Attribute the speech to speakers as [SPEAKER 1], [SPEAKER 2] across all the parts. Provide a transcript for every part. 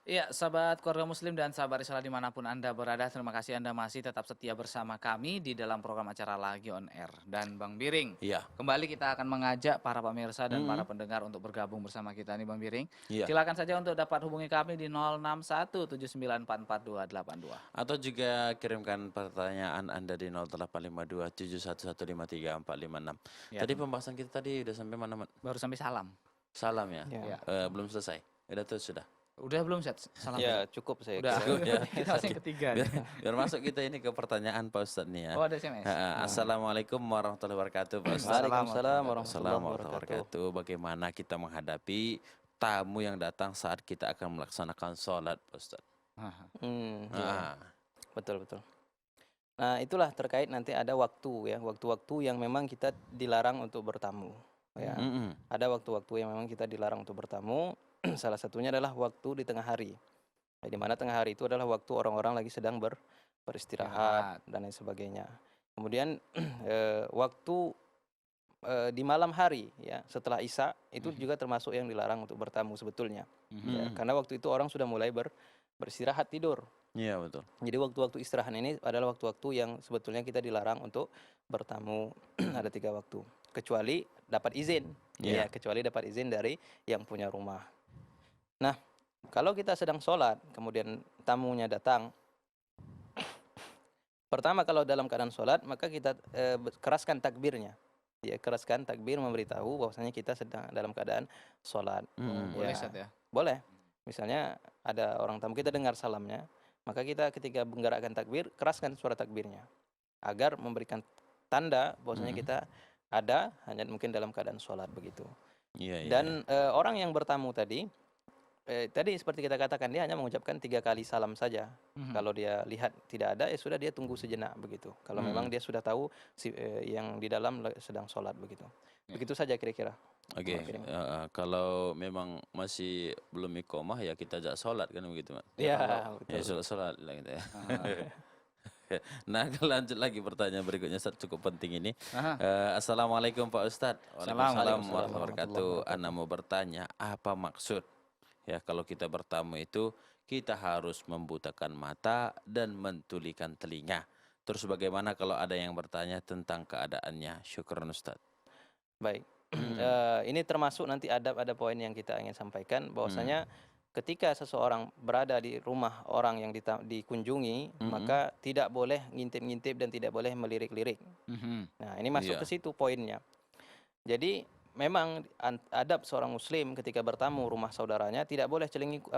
[SPEAKER 1] Iya, sahabat keluarga muslim dan sahabat risalah dimanapun Anda berada, terima kasih Anda masih tetap setia bersama kami di dalam program acara Lagi On Air. Dan Bang Biring,
[SPEAKER 2] Iya.
[SPEAKER 1] kembali kita akan mengajak para pemirsa dan para
[SPEAKER 2] Mhm.
[SPEAKER 1] pendengar untuk bergabung bersama kita nih Bang Biring.
[SPEAKER 2] Iya.
[SPEAKER 1] Silakan saja untuk dapat hubungi kami di 0617944282.
[SPEAKER 2] Atau juga kirimkan pertanyaan Anda di 085271153456.
[SPEAKER 1] Ya,
[SPEAKER 2] Tadi pembahasan kita tadi udah sampai mana, Mat?
[SPEAKER 1] baru sampai salam.
[SPEAKER 2] Salam ya?
[SPEAKER 3] Ya,
[SPEAKER 1] Ya,
[SPEAKER 2] Belum selesai? Udah tuh sudah?
[SPEAKER 1] udah belum set salam
[SPEAKER 3] ya
[SPEAKER 1] tadi?
[SPEAKER 3] cukup saya
[SPEAKER 1] Udah,
[SPEAKER 3] kira.
[SPEAKER 2] Cukup ya?
[SPEAKER 1] kita masih yang ketiga
[SPEAKER 2] Biar,
[SPEAKER 1] nih.
[SPEAKER 2] biar masuk kita ini ke pertanyaan Pak Ustadz nih ya.
[SPEAKER 1] Oh, ada SMS?
[SPEAKER 2] Assalamualaikum warahmatullahi wabarakatuh Pak Ustadz.
[SPEAKER 3] Waalaikumsalam warahmatullahi
[SPEAKER 2] Assalamualaikum warahmatullahi
[SPEAKER 3] wabarakatuh.
[SPEAKER 2] wabarakatuh. Bagaimana kita menghadapi tamu yang datang saat kita akan melaksanakan sholat Pak Ustadz?
[SPEAKER 3] Ya,
[SPEAKER 2] Ah,
[SPEAKER 3] betul betul. Nah, itulah terkait nanti ada waktu ya, waktu-waktu yang memang kita dilarang untuk bertamu. Ya,
[SPEAKER 2] mm-mm.
[SPEAKER 3] ada waktu-waktu yang memang kita dilarang untuk bertamu. Salah satunya adalah waktu di tengah hari. Di mana tengah hari itu adalah waktu orang-orang lagi sedang beristirahat dan lain sebagainya. Kemudian waktu di malam hari ya setelah Isya itu juga termasuk yang dilarang untuk bertamu sebetulnya. Ya, karena waktu itu orang sudah mulai beristirahat tidur.
[SPEAKER 2] Iya betul.
[SPEAKER 3] Jadi waktu-waktu istirahat ini adalah waktu-waktu yang sebetulnya kita dilarang untuk bertamu. Ada 3 waktu. Kecuali dapat izin.
[SPEAKER 2] Iya.
[SPEAKER 3] Ya, kecuali dapat izin dari yang punya rumah. Nah, kalau kita sedang sholat, kemudian tamunya datang. Pertama kalau dalam keadaan sholat, maka kita keraskan takbirnya. Ya, keraskan takbir memberitahu bahwasanya kita sedang dalam keadaan sholat.
[SPEAKER 1] Boleh
[SPEAKER 3] Ya,
[SPEAKER 1] set ya?
[SPEAKER 3] boleh. Misalnya ada orang tamu kita dengar salamnya, maka kita ketika menggerakkan takbir, keraskan suara takbirnya. Agar memberikan tanda bahwasanya kita ada hanya mungkin dalam keadaan sholat begitu.
[SPEAKER 2] Iya, iya.
[SPEAKER 3] Dan orang yang bertamu tadi seperti kita katakan dia hanya mengucapkan 3 kali salam saja. Kalau dia lihat tidak ada, ya sudah dia tunggu sejenak begitu. Kalau memang dia sudah tahu yang di dalam sedang sholat begitu. Begitu saja kira-kira.
[SPEAKER 2] Oke, kalau memang masih belum iqomah ya kita ajak sholat kan begitu, Mat?
[SPEAKER 3] Iya,
[SPEAKER 2] Ya
[SPEAKER 3] betul.
[SPEAKER 2] sholat lah gitu ya. Nah, lanjut lagi pertanyaan berikutnya, Ustadz, cukup penting ini. Assalamualaikum Pak Ustadz. Waalaikumsalam warahmatullahi wabarakatuh. Ana mau bertanya, apa maksud ya kalau kita bertamu itu kita harus membutakan mata dan mentulikan telinga. Terus bagaimana kalau ada yang bertanya tentang keadaannya? Syukran Ustadz.
[SPEAKER 3] Baik. Ini termasuk nanti ada poin yang kita ingin sampaikan bahwasanya ketika seseorang berada di rumah orang yang dikunjungi, maka tidak boleh ngintip-ngintip dan tidak boleh melirik-lirik. Nah, ini masuk
[SPEAKER 2] Iya.
[SPEAKER 3] ke situ poinnya. Jadi memang adab seorang muslim ketika bertamu rumah saudaranya tidak boleh celinguk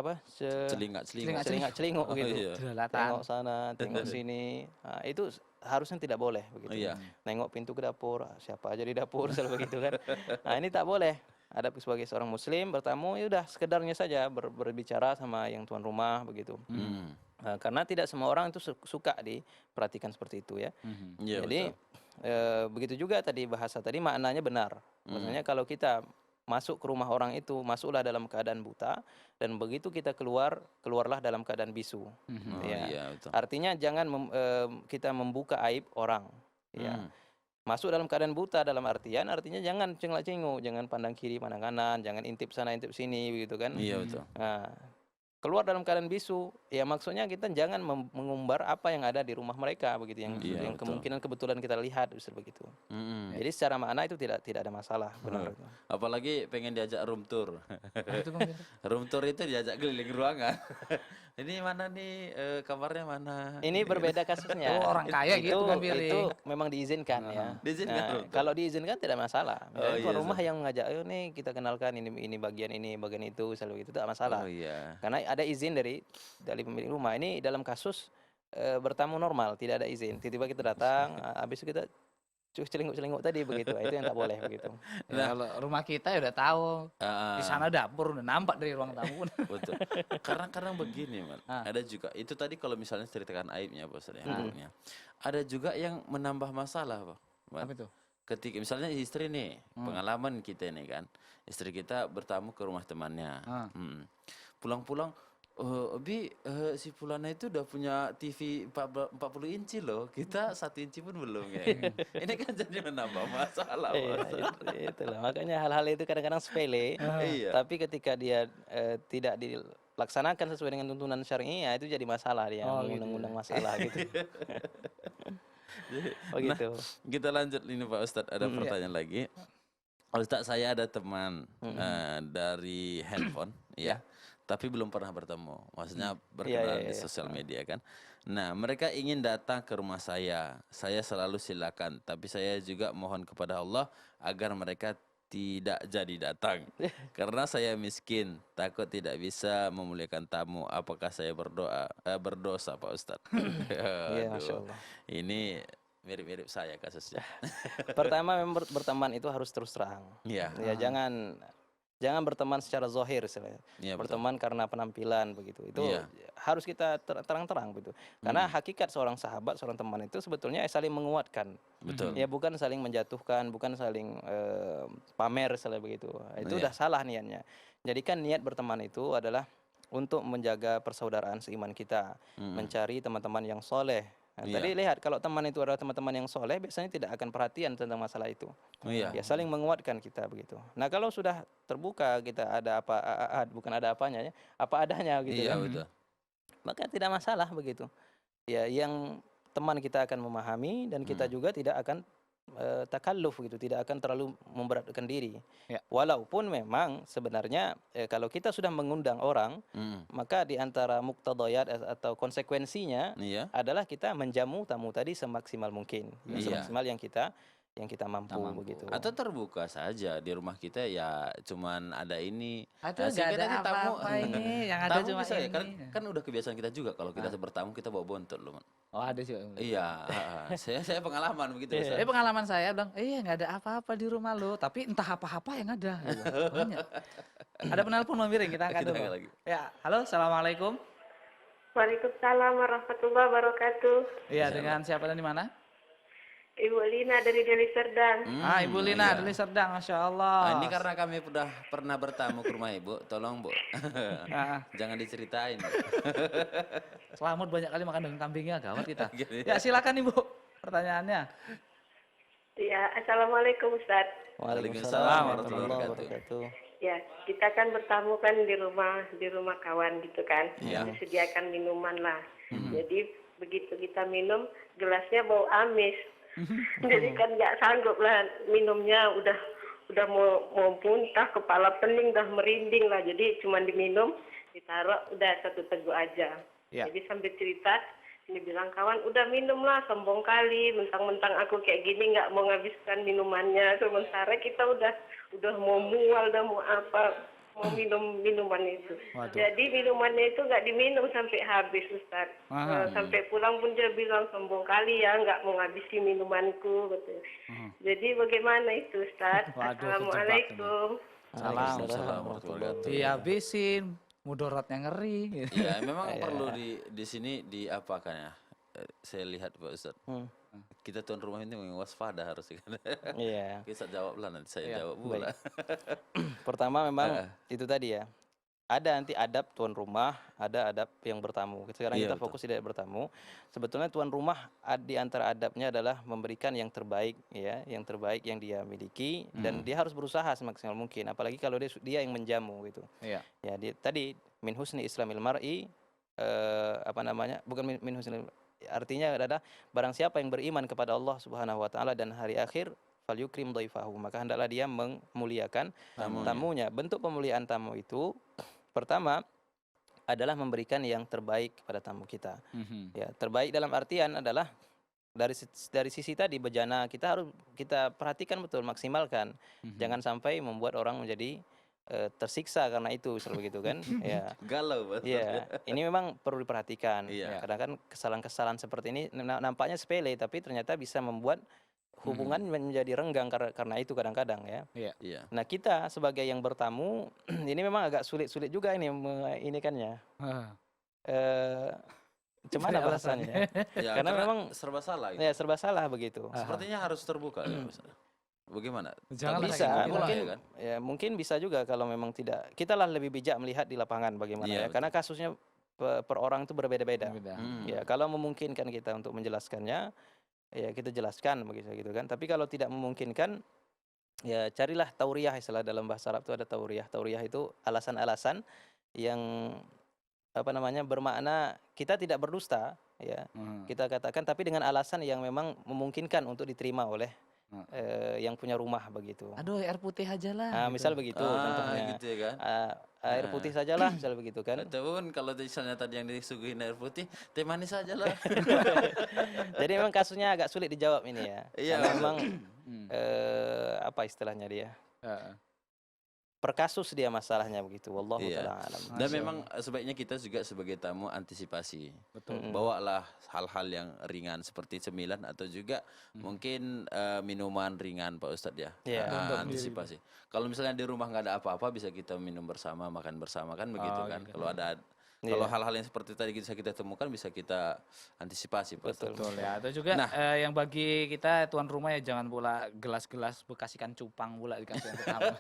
[SPEAKER 3] celingak-celinguk
[SPEAKER 2] Oh,
[SPEAKER 3] gitu.
[SPEAKER 2] iya.
[SPEAKER 1] Jelalatan.
[SPEAKER 3] Tengok sana, tengok sini. Nah, itu harusnya tidak boleh begitu.
[SPEAKER 2] Iya.
[SPEAKER 3] Nengok pintu ke dapur, siapa aja di dapur selalu begitu kan. Nah, ini tak boleh. Adab sebagai seorang muslim bertamu ya udah sekedarnya saja berbicara sama yang tuan rumah begitu. Karena tidak semua orang itu suka diperhatikan seperti itu ya.
[SPEAKER 2] Iya,
[SPEAKER 3] Jadi begitu juga tadi bahasa tadi maknanya benar. Maksudnya kalau kita masuk ke rumah orang itu, masuklah dalam keadaan buta dan begitu kita keluarlah dalam keadaan bisu.
[SPEAKER 2] Oh,
[SPEAKER 3] Ya.
[SPEAKER 2] iya betul.
[SPEAKER 3] Artinya jangan kita membuka aib orang. Ya. Masuk dalam keadaan buta dalam artinya jangan cengak-cengok, jangan pandang kiri, pandang kanan, jangan intip sana, intip sini begitu kan.
[SPEAKER 2] Iya betul.
[SPEAKER 3] Nah, keluar dalam keadaan bisu, ya maksudnya kita jangan mengumbar apa yang ada di rumah mereka begitu yang
[SPEAKER 2] Iya,
[SPEAKER 3] yang
[SPEAKER 2] betul.
[SPEAKER 3] kemungkinan kebetulan kita lihat bisa begitu.
[SPEAKER 2] Mm-mm.
[SPEAKER 3] Jadi secara makna itu tidak ada masalah benar itu.
[SPEAKER 2] Apalagi pengen diajak room tour.
[SPEAKER 1] Itu Bang Biring.
[SPEAKER 2] Room tour itu diajak keliling ruangan. Ini mana nih kamarnya mana?
[SPEAKER 3] Ini berbeda kasusnya.
[SPEAKER 1] Oh, orang kaya gitu, Bang
[SPEAKER 3] Itu
[SPEAKER 1] Biring.
[SPEAKER 3] memang diizinkan ya.
[SPEAKER 2] Diizinkan,
[SPEAKER 3] Nah,
[SPEAKER 2] betul.
[SPEAKER 3] kalau diizinkan tidak masalah.
[SPEAKER 2] Oh,
[SPEAKER 3] Misalnya
[SPEAKER 2] iya,
[SPEAKER 3] tuan rumah yang mengajak, ayo nih kita kenalkan ini bagian itu selalu itu tidak masalah.
[SPEAKER 2] Oh iya.
[SPEAKER 3] Karena ada izin dari pemilik rumah. Ini dalam kasus bertamu normal, tidak ada izin. Tiba-tiba kita datang, habis itu kita celinguk-celinguk tadi begitu. Itu yang tak boleh begitu.
[SPEAKER 1] Ya, kalau rumah kita ya udah tahu. Di
[SPEAKER 2] Ah,
[SPEAKER 1] sana dapur udah nampak dari ruang tamu.
[SPEAKER 2] betul. Karena begini, Man. Ada juga itu tadi kalau misalnya ceritakan aibnya, Bos, ya, aibnya. Ada juga yang menambah masalah, Pak. Man.
[SPEAKER 1] Apa itu?
[SPEAKER 2] Ketika misalnya istri nih, pengalaman kita nih kan, istri kita bertamu ke rumah temannya. Pulang-pulang, si Fulana itu udah punya TV 40 inci loh, kita 1 inci pun belum ya. Ini kan jadi menambah masalah.
[SPEAKER 3] Iya, itulah makanya hal-hal itu kadang-kadang sepele,
[SPEAKER 2] Iya.
[SPEAKER 3] tapi ketika dia tidak laksanakan sesuai dengan tuntunan syar'i, ya itu jadi masalah dia,
[SPEAKER 1] Oh, gitu ya.
[SPEAKER 3] mengundang-undang masalah gitu. Oh
[SPEAKER 2] Nah,
[SPEAKER 3] gitu.
[SPEAKER 2] kita lanjut ini Pak Ustadz, ada pertanyaan lagi. Ustadz, saya ada teman dari handphone, ya, tapi belum pernah bertemu. Maksudnya berkenalan di sosial media kan. Nah, mereka ingin datang ke rumah saya. Saya selalu silakan, tapi saya juga mohon kepada Allah agar mereka tidak jadi datang. Karena saya miskin, takut tidak bisa memuliakan tamu. Apakah saya berdosa Pak Ustadz?
[SPEAKER 3] Iya, Masya
[SPEAKER 2] Aduh,
[SPEAKER 3] Allah.
[SPEAKER 2] ini mirip-mirip saya kasusnya.
[SPEAKER 3] Pertama memang berteman itu harus terus terang.
[SPEAKER 2] Iya.
[SPEAKER 3] Ya jangan berteman secara zahir istilahnya.
[SPEAKER 2] Iya, betul.
[SPEAKER 3] Berteman karena penampilan begitu. Itu
[SPEAKER 2] Iya.
[SPEAKER 3] harus kita terang-terang begitu. Karena hakikat seorang sahabat, seorang teman itu sebetulnya saling menguatkan.
[SPEAKER 2] Betul.
[SPEAKER 3] Ya bukan saling menjatuhkan, bukan saling pamer misalnya begitu. Itu udah salah niatnya. Jadikan niat berteman itu adalah untuk menjaga persaudaraan seiman kita, mencari teman-teman yang soleh. Nah, tadi lihat kalau teman itu adalah teman-teman yang soleh, biasanya tidak akan perhatian tentang masalah itu. Ya saling menguatkan kita begitu. Nah kalau sudah terbuka kita ada bukan ada apanya ya, apa adanya gitu
[SPEAKER 2] Iya,
[SPEAKER 3] kan,
[SPEAKER 2] betul.
[SPEAKER 3] maka tidak masalah begitu. Ya yang teman kita akan memahami dan kita juga tidak akan takalluf gitu, tidak akan terlalu memberatkan diri.
[SPEAKER 1] Ya.
[SPEAKER 3] Walaupun memang sebenarnya kalau kita sudah mengundang orang, maka di antara muqtadayat atau konsekuensinya
[SPEAKER 2] Iya.
[SPEAKER 3] adalah kita menjamu tamu tadi semaksimal mungkin,
[SPEAKER 2] Iya.
[SPEAKER 3] semaksimal yang kita mampu begitu.
[SPEAKER 2] Atau terbuka saja di rumah kita ya, cuman ada ini.
[SPEAKER 1] Aduh,
[SPEAKER 2] Nah,
[SPEAKER 1] nggak
[SPEAKER 2] sehingga
[SPEAKER 1] ada
[SPEAKER 2] nanti
[SPEAKER 1] apa-apa ini, yang ada
[SPEAKER 2] tamu
[SPEAKER 1] cuma
[SPEAKER 2] bisa ya,
[SPEAKER 1] ini.
[SPEAKER 2] kan udah kebiasaan kita juga kalau kita bertamu kita bawa bontot loh, Man.
[SPEAKER 1] Oh, ada sih.
[SPEAKER 2] Iya, saya pengalaman begitu.
[SPEAKER 1] Tapi pengalaman saya bilang, nggak ada apa-apa di rumah lo, tapi entah apa-apa yang ada. Gitu. Banyak. Ada penelpon Bang Biring, kita angkat
[SPEAKER 2] Kita
[SPEAKER 1] dulu.
[SPEAKER 2] angkat lagi.
[SPEAKER 1] Ya, halo, assalamualaikum.
[SPEAKER 4] Waalaikumsalam warahmatullahi wabarakatuh.
[SPEAKER 1] Iya, dengan siapa dan di mana?
[SPEAKER 4] Ibu Lina dari Deli Serdang.
[SPEAKER 1] Ibu Lina dari Serdang, Masya Allah.
[SPEAKER 2] Nah, ini karena kami udah pernah bertamu ke rumah Ibu, tolong Bu, jangan diceritain.
[SPEAKER 1] Selamat banyak kali makan daging kambingnya, gawat kita.
[SPEAKER 2] Gitu
[SPEAKER 1] Ya, silakan Ibu, pertanyaannya.
[SPEAKER 4] Ya, assalamualaikum Ustaz.
[SPEAKER 3] Waalaikumsalam warahmatullahi wabarakatuh.
[SPEAKER 4] Ya, kita kan bertamu kan di rumah kawan gitu kan.
[SPEAKER 2] Iya.
[SPEAKER 4] Disediakan minuman lah. Jadi begitu kita minum, gelasnya bau amis. Jadi kan nggak sanggup lah minumnya, udah mau muntah, kepala pening, udah merinding lah. Jadi cuma diminum, ditaruh, udah satu teguk aja.
[SPEAKER 1] Ya.
[SPEAKER 4] Jadi sambil cerita, ini bilang kawan, udah minum lah, sombong kali, mentang-mentang aku kayak gini nggak mau ngabiskan minumannya. Sementara kita udah mau mual, udah mau apa, mau minum minuman itu.
[SPEAKER 1] Waduh.
[SPEAKER 4] Jadi minumannya itu nggak diminum sampai habis, Ustaz. Sampai pulang pun dia bilang sombong kali ya, nggak mau ngabisi minumanku, gitu. Jadi bagaimana itu, Ustaz?
[SPEAKER 1] Waduh,
[SPEAKER 4] Assalamualaikum.
[SPEAKER 2] Waalaikumsalam warahmatullahi wabarakatuh.
[SPEAKER 1] Dihabisin, mudaratnya ngeri.
[SPEAKER 2] Ya, memang perlu di sini diapakan ya. Saya lihat Pak Ustaz. Kita tuan rumah ini memang waspada harus kan.
[SPEAKER 3] Iya.
[SPEAKER 2] Kita jawablah nanti saya jawab pula.
[SPEAKER 3] Pertama memang itu tadi ya. Ada nanti adab tuan rumah, ada adab yang bertamu. Sekarang
[SPEAKER 2] Iya,
[SPEAKER 3] kita fokus tidak bertamu. Sebetulnya tuan rumah di antara adabnya adalah memberikan yang terbaik ya, yang terbaik yang dia miliki dan dia harus berusaha semaksimal mungkin. Apalagi kalau dia yang menjamu gitu.
[SPEAKER 1] Iya.
[SPEAKER 3] Ya, tadi min husni islamil mar'i bukan min husni, artinya adalah barang siapa yang beriman kepada Allah Subhanahu wa taala dan hari akhir falyukrim dhaifahu, maka hendaklah dia memuliakan tamunya. Bentuk pemuliaan tamu itu pertama adalah memberikan yang terbaik kepada tamu kita. Ya, terbaik dalam artian adalah dari sisi tadi bejana kita harus kita perhatikan betul, maksimalkan. Jangan sampai membuat orang menjadi tersiksa karena itu, seperti begitu kan. Ya.
[SPEAKER 2] Galau betul.
[SPEAKER 3] Iya, ini memang perlu diperhatikan.
[SPEAKER 2] Iya.
[SPEAKER 3] Kadang kan kesalahan-kesalahan seperti ini nampaknya sepele tapi ternyata bisa membuat hubungan menjadi renggang karena itu kadang-kadang ya.
[SPEAKER 2] Iya.
[SPEAKER 3] Nah, kita sebagai yang bertamu ini memang agak sulit-sulit juga ini kan ya. Gimana alasannya?
[SPEAKER 2] Ya,
[SPEAKER 3] Karena memang
[SPEAKER 2] serba salah gitu.
[SPEAKER 3] Ya serba salah begitu.
[SPEAKER 2] Sepertinya harus terbuka ya, Ustaz. Bagaimana?
[SPEAKER 1] Jangan
[SPEAKER 3] Bisa,
[SPEAKER 1] lagi
[SPEAKER 3] mungkin
[SPEAKER 2] ya kan?
[SPEAKER 3] ya mungkin bisa juga kalau memang tidak. Kita lah lebih bijak melihat di lapangan bagaimana
[SPEAKER 2] Iya,
[SPEAKER 3] ya. Karena kasusnya per orang itu berbeda-beda.
[SPEAKER 1] Beda.
[SPEAKER 3] Ya, kalau memungkinkan kita untuk menjelaskannya, ya kita jelaskan begitu gitu kan. Tapi kalau tidak memungkinkan, ya carilah tauriyah, istilah dalam bahasa Arab itu ada tauriyah. Tauriyah itu alasan-alasan yang apa namanya, bermakna kita tidak berdusta, ya. Kita katakan tapi dengan alasan yang memang memungkinkan untuk diterima oleh yang punya rumah begitu.
[SPEAKER 1] Aduh, air putih aja lah
[SPEAKER 3] Nah,
[SPEAKER 1] gitu.
[SPEAKER 3] misal begitu contohnya.
[SPEAKER 2] gitu ya kan.
[SPEAKER 3] Air putih sajalah misal begitu kan.
[SPEAKER 2] Ataupun kalau misalnya tadi yang disuguhin air putih, teh manis aja lah.
[SPEAKER 3] Jadi memang kasusnya agak sulit dijawab ini ya.
[SPEAKER 2] Iya,
[SPEAKER 3] Karena
[SPEAKER 2] betul.
[SPEAKER 3] memang apa istilahnya dia?
[SPEAKER 1] Heeh.
[SPEAKER 3] Per kasus dia masalahnya begitu. Wallahu
[SPEAKER 2] Iya.
[SPEAKER 3] taala alam.
[SPEAKER 2] Dan memang sebaiknya kita juga sebagai tamu antisipasi.
[SPEAKER 1] Betul.
[SPEAKER 2] Bawalah hal-hal yang ringan seperti cemilan atau juga mungkin minuman ringan Pak Ustadz ya.
[SPEAKER 3] Iya.
[SPEAKER 2] Antisipasi. Kalau misalnya di rumah nggak ada apa-apa bisa kita minum bersama, makan bersama kan begitu kan. Kalau ada hal-hal yang seperti tadi bisa kita temukan bisa kita antisipasi Pak Ustadz.
[SPEAKER 1] Betul ya. Atau juga yang bagi kita tuan rumah ya jangan pula gelas-gelas bekas ikan cupang pula dikasih yang tamu.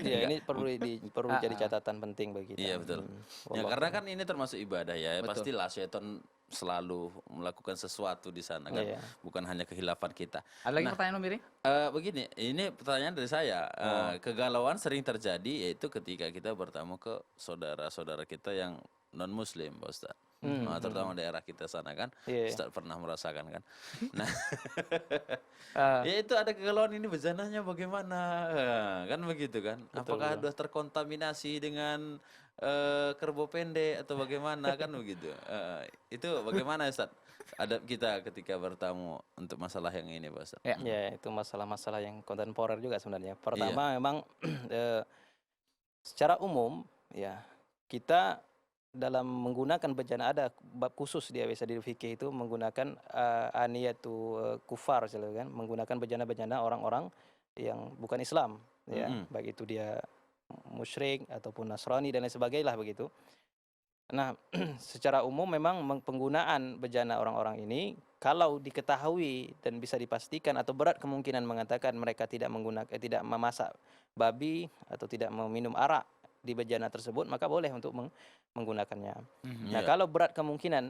[SPEAKER 3] Iya, ini perlu jadi catatan penting bagi kita.
[SPEAKER 2] Iya betul. Ya karena kan ini termasuk ibadah ya. Pastilah syaitan selalu melakukan sesuatu di sana kan.
[SPEAKER 3] Iya.
[SPEAKER 2] Bukan hanya kehilafan kita.
[SPEAKER 1] Ada lagi pertanyaan Om Biri?
[SPEAKER 2] Begini, ini pertanyaan dari saya. Kegalauan sering terjadi yaitu ketika kita bertamu ke saudara-saudara kita yang non Muslim, Pak Ustaz. Terutama daerah kita sana kan, Ustaz pernah merasakan kan. Nah, ya itu ada kegalauan ini bejananya bagaimana, kan begitu kan? Apakah sudah terkontaminasi dengan kerbau pendek atau bagaimana kan begitu? Itu bagaimana Ustaz? Adab kita ketika bertamu untuk masalah yang ini, Pak Ustaz.
[SPEAKER 3] Ya, itu masalah-masalah yang kontemporer juga sebenarnya. Pertama memang secara umum ya kita dalam menggunakan bejana ada bab khusus dia biasa di fikih itu menggunakan aniyatu kufar kan, menggunakan bejana-bejana orang-orang yang bukan Islam ya, baik itu dia musyrik ataupun Nasrani dan lain sebagainya lah begitu. Nah, secara umum memang penggunaan bejana orang-orang ini kalau diketahui dan bisa dipastikan atau berat kemungkinan mengatakan mereka tidak tidak memasak babi atau tidak meminum arak di bejana tersebut, maka boleh untuk menggunakannya. Nah, kalau berat kemungkinan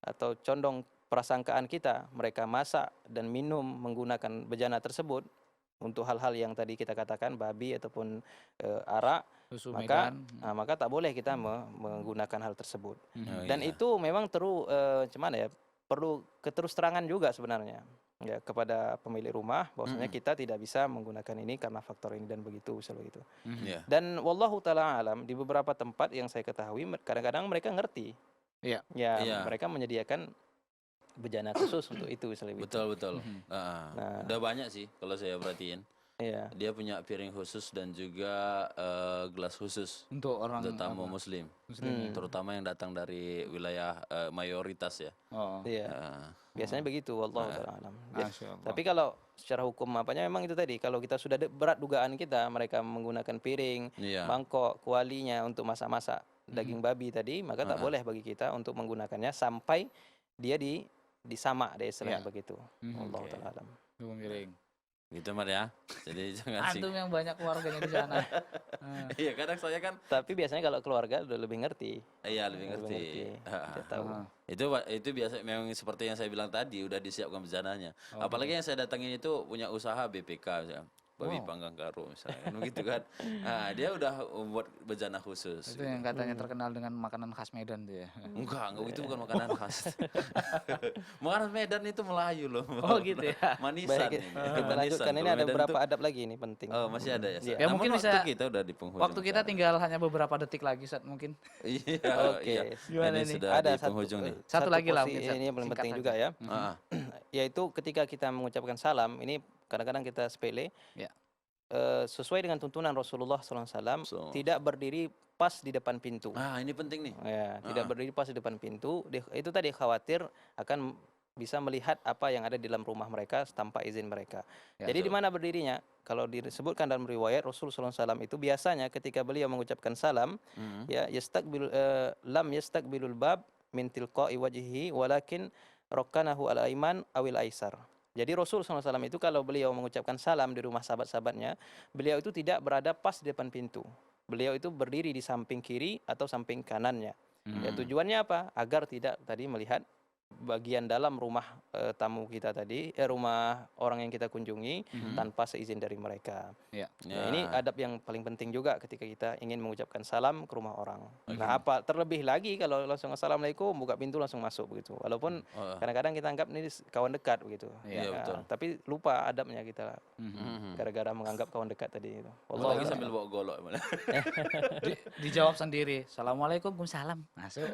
[SPEAKER 3] atau condong prasangkaan kita mereka masak dan minum menggunakan bejana tersebut untuk hal-hal yang tadi kita katakan babi ataupun arak, maka tak boleh kita menggunakan hal tersebut. Dan itu memang perlu keterus-terangan juga sebenarnya ya kepada pemilik rumah bahwasanya kita tidak bisa menggunakan ini karena faktor ini dan begitu selalu itu. Dan wallahu taala alam di beberapa tempat yang saya ketahui kadang-kadang mereka ngerti. Ya, mereka menyediakan bejana khusus untuk itu selalu itu.
[SPEAKER 2] Betul. Nah, udah banyak sih kalau saya perhatiin. Iya. Dia punya piring khusus dan juga gelas khusus untuk tamu muslim. Terutama yang datang dari wilayah mayoritas ya.
[SPEAKER 3] Iya. Biasanya begitu wallahu taala alam. Tapi kalau secara hukum memang itu tadi kalau kita sudah berat dugaan kita mereka menggunakan piring, mangkok, kualinya untuk masak-masak daging babi tadi, maka tak boleh bagi kita untuk menggunakannya sampai dia disamak deh istilahnya begitu. Wallahu taala alam.
[SPEAKER 2] Gitu Mar ya. Jadi jangan
[SPEAKER 1] antum yang banyak keluarganya di sana.
[SPEAKER 2] Iya, kadang saya kan.
[SPEAKER 3] Tapi biasanya kalau keluarga udah lebih ngerti.
[SPEAKER 2] Iya, lebih ngerti.
[SPEAKER 3] Tahu.
[SPEAKER 2] Itu biasa memang seperti yang saya bilang tadi udah disiapkan bejananya. Apalagi yang saya datangin itu punya usaha BPK misalnya. Babi panggang karo misalnya kan begitu kan. Nah, dia udah membuat bejana khusus.
[SPEAKER 1] Itu yang katanya terkenal dengan makanan khas Medan tuh ya.
[SPEAKER 2] Enggak, itu bukan makanan khas. Makanan Medan itu Melayu loh.
[SPEAKER 1] Oh gitu ya.
[SPEAKER 2] Manisan.
[SPEAKER 3] Kita lanjutkan ini ada beberapa adab lagi ini penting.
[SPEAKER 2] Oh, masih ada ya.
[SPEAKER 1] Ya mungkin bisa
[SPEAKER 2] kita udah di penghujung.
[SPEAKER 1] Waktu kita tinggal hanya beberapa detik lagi saat mungkin.
[SPEAKER 2] Iya.
[SPEAKER 3] Oke.
[SPEAKER 2] Gimana ini sudah di penghujung nih.
[SPEAKER 1] Satu lagi lah
[SPEAKER 3] mungkin ini yang paling penting juga ya. Yaitu ketika kita mengucapkan salam ini kadang-kadang kita sepele. Ya. Sesuai dengan tuntunan Rasulullah SAW tidak berdiri pas di depan pintu.
[SPEAKER 2] Ini penting nih.
[SPEAKER 3] Ya, tidak berdiri pas di depan pintu. Itu tadi khawatir akan bisa melihat apa yang ada di dalam rumah mereka tanpa izin mereka. Ya, jadi di mana berdirinya? Kalau disebutkan dalam riwayat Rasulullah SAW itu biasanya ketika beliau mengucapkan salam, ya lam yastaqbilul bab min tilqa'i wajhihi walakin rakkanahu al aiman awil aisar. Jadi Rasul SAW itu kalau beliau mengucapkan salam di rumah sahabat-sahabatnya, beliau itu tidak berada pas di depan pintu. Beliau itu berdiri di samping kiri atau samping kanannya. Ya, tujuannya apa? Agar tidak tadi melihat bagian dalam rumah tamu kita tadi, rumah orang yang kita kunjungi tanpa seizin dari mereka.
[SPEAKER 1] Ya.
[SPEAKER 3] Nah, ini adab yang paling penting juga ketika kita ingin mengucapkan salam ke rumah orang. Nah, apa terlebih lagi kalau langsung assalamualaikum, buka pintu langsung masuk begitu. Walaupun kadang-kadang kita anggap ini kawan dekat begitu.
[SPEAKER 2] Iya, betul.
[SPEAKER 3] Tapi lupa adabnya kita gara-gara menganggap kawan dekat tadi itu.
[SPEAKER 2] Apalagi sambil bawa golok.
[SPEAKER 1] Dijawab sendiri. Assalamualaikum, salam. Masuk.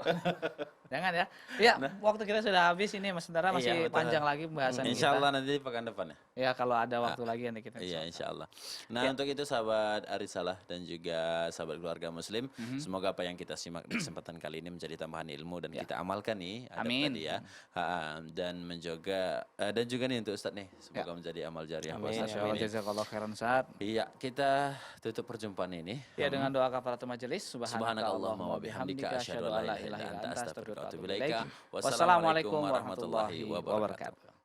[SPEAKER 1] Jangan ya. Ya, waktu kita sudah habis ini Mas Tentara, masih panjang lagi pembahasan
[SPEAKER 2] Insya
[SPEAKER 1] kita.
[SPEAKER 2] Allah nanti pekan depan ya.
[SPEAKER 1] Ya, kalau ada waktu lagi nanti kita.
[SPEAKER 2] Iya, insya Allah. Nah, untuk itu sahabat Arisalah dan juga sahabat keluarga Muslim, semoga apa yang kita simak di kesempatan kali ini menjadi tambahan ilmu dan kita amalkan nih.
[SPEAKER 1] Amin.
[SPEAKER 2] Tadi ya. Dan menjaga dan juga nih untuk Ustadz nih, semoga menjadi amal jariah.
[SPEAKER 3] Amin.
[SPEAKER 1] Insyaallah, jazakallahu khairan Ustaz.
[SPEAKER 2] Iya, kita tutup perjumpaan ini.
[SPEAKER 1] Ya, dengan doa kafaratul majelis.
[SPEAKER 2] Subhanakallahumma wa bihamdika asyhadu an la ilaha illa anta astaghfiruka wa atubu ilaik.
[SPEAKER 1] Wassalamualaikum warahmatullahi wabarakatuh.